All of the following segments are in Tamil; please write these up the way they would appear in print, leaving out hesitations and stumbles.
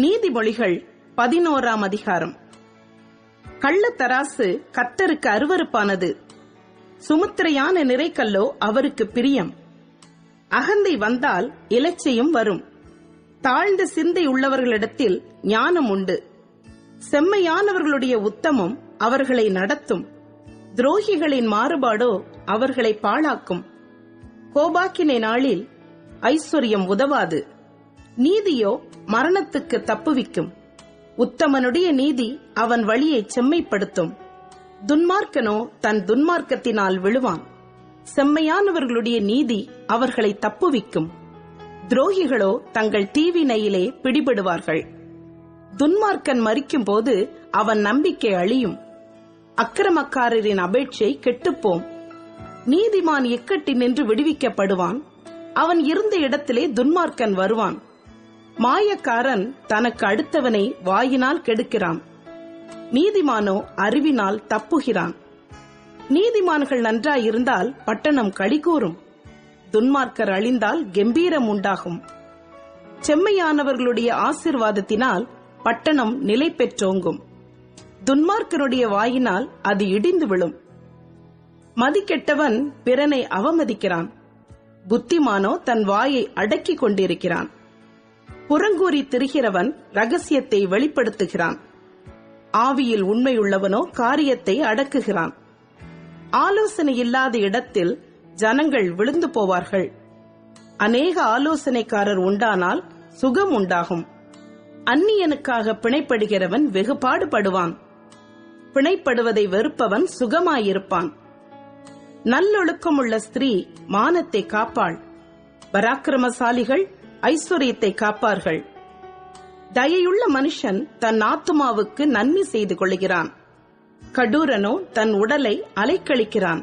நீதிமொழிகள் 11ஆம் அதிகாரம். கள்ளத்தராசு கர்த்தருக்கு அருவருப்பானது, சுமுத்திரையான நிறைக்கல்லோ அவருக்கு பிரியம். அகந்தை வந்தால் இலச்சையும் வரும். தாழ்ந்த சிந்தை உள்ளவர்களிடத்தில் ஞானம் உண்டு. செம்மையானவர்களுடைய உத்தமம் அவர்களை நடத்தும். துரோகிகளின் மாறுபாடோ அவர்களை பாழாக்கும். கோபாக்கினை நாளில் ஐஸ்வர்யம் உதவாது. நீதியோ மரணத்துக்கு தப்புவிக்கும். உத்தமனுடைய நீதி அவன் வழியை செம்மைப்படுத்தும். துன்மார்க்கனோ தன் துன்மார்க்கத்தினால் விழுவான். செம்மையானவர்களுடைய நீதி அவர்களை தப்புவிக்கும். துரோகிகளோ தங்கள் தீவினையிலே பிடிபடுவார்கள். துன்மார்க்கன் மரிக்கும் போது அவன் நம்பிக்கை அழியும். அக்கிரமக்காரரின் அபேட்சை கெட்டுப்போம். நீதிமான் இக்கட்டினின்று விடுவிக்கப்படுவான். அவன் இருந்த இடத்திலே துன்மார்க்கன் வருவான். மாயக்காரன் தனக்கு அடுத்தவனை வாயினால் கெடுக்கிறான். நீதிமானோ அறிவினால் தப்புகிறான். நீதிமான்கள் நன்றாயிருந்தால் பட்டணம் களிகூரும். துன்மார்க்கர் அழிந்தால் கெம்பீரம் உண்டாகும். செம்மையானவர்களுடைய ஆசீர்வாதத்தினால் பட்டணம் நிலை பெற்றோங்கும். துன்மார்க்கருடைய வாயினால் அது இடிந்து விழும். மதிக்கெட்டவன் பிறனை அவமதிக்கிறான். புத்திமானோ தன் வாயை அடக்கிக் கொண்டிருக்கிறான். புறங்கூறி திரிகிறவன் ரகசியத்தை வெளிப்படுத்துகிறான். ஆவியில் உண்மையுள்ளவனோ காரியத்தை அடக்குகிறான். ஆலோசனை இல்லாத இடத்தில் ஜனங்கள் விழுந்து போவார்கள். அநேக ஆலோசனைக்காரர் உண்டானால் சுகம் உண்டாகும். அந்நியனுக்காக பிணைப்படுகிறவன் வெகுபாடுபடுவான். பிணைப்படுவதை வெறுப்பவன் சுகமாயிருப்பான். நல்லொழுக்கமுள்ள ஸ்திரீ மானத்தை காப்பாள். பராக்கிரமசாலிகள் ஐஸ்வர்யத்தை காப்பார்கள். தயையுள்ள மனுஷன் தன் ஆத்துமாவுக்கு நன்மை செய்து கொள்கிறான். கடூரனோ தன் உடலை அலைக்கழிக்கிறான்.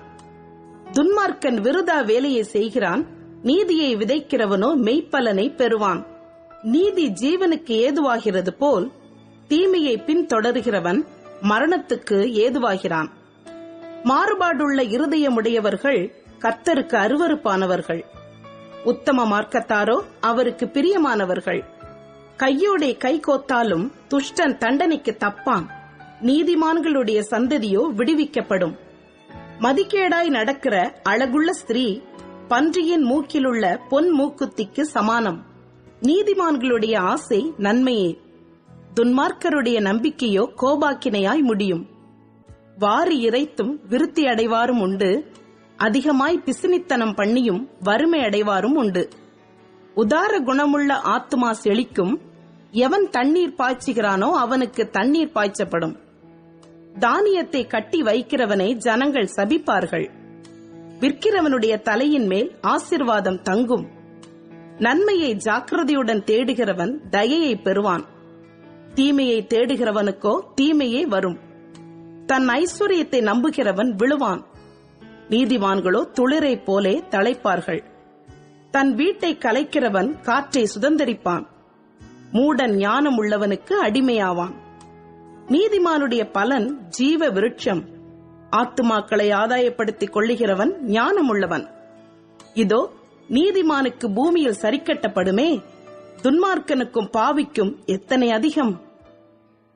துன்மார்க்கன் விருதா வேலையை செய்கிறான். நீதியை விதைக்கிறவனோ மெய்ப்பலனை பெறுவான். நீதி ஜீவனுக்கு ஏதுவாகிறது போல் தீமையை பின்தொடர்கிறவன் மரணத்துக்கு ஏதுவாகிறான். மாறுபாடுள்ள இருதயமுடையவர்கள் கர்த்தருக்கு அருவருப்பானவர்கள். உத்தம மார்க்கத்தாரோ அவருக்கு பிரியமானவர்கள். கையோடே கை கோத்தாலும் துஷ்டன் தண்டனைக்கு தப்பான். நீதிமான்களுடைய சந்ததியோ விடுவிக்கப்படும். மதிக்கேடாய் நடக்கிற அழகுள்ள ஸ்திரீ பன்றியின் மூக்கிலுள்ள பொன் மூக்குத்திக்கு சமானம். நீதிமான்களுடைய ஆசை நன்மையே. துன்மார்க்கருடைய நம்பிக்கையோ கோபாக்கினையாய் முடியும். வாரி இறைத்தும் விருத்தி அடைவாரும் உண்டு. அதிகமாய் பிசினித்தனம் பண்ணியும் வறுமை அடைவாரும் உண்டு. உதார குணமுள்ள ஆத்துமா செழிக்கும். எவன் தண்ணீர் பாய்ச்சுகிறானோ அவனுக்கு தண்ணீர் பாய்ச்சப்படும். தானியத்தை கட்டி வைக்கிறவனை ஜனங்கள் சபிப்பார்கள். விற்கிறவனுடைய தலையின் மேல் ஆசீர்வாதம் தங்கும். நன்மையை ஜாக்கிரதையுடன் தேடுகிறவன் தயையை பெறுவான். தீமையை தேடுகிறவனுக்கோ தீமையே வரும். தன் ஐஸ்வர்யத்தை நம்புகிறவன் விழுவான். நீதிமான்களோ துளிரை போலே தழைப்பார்கள். தன் வீட்டை கலைக்கிறவன் காற்றை சுதந்தரிப்பான். மூடன் ஞானம் உள்ளவனுக்கு அடிமையாவான். நீதிமானுடைய பலன் ஜீவ விருட்சம். ஆத்துமாக்களை ஆதாயப்படுத்திக் கொள்ளுகிறவன் ஞானம் உள்ளவன். இதோ நீதிமானுக்கு பூமியில் சரிக்கட்டப்படுமே, துன்மார்க்கனுக்கும் பாவிக்கும் எத்தனை அதிகம்.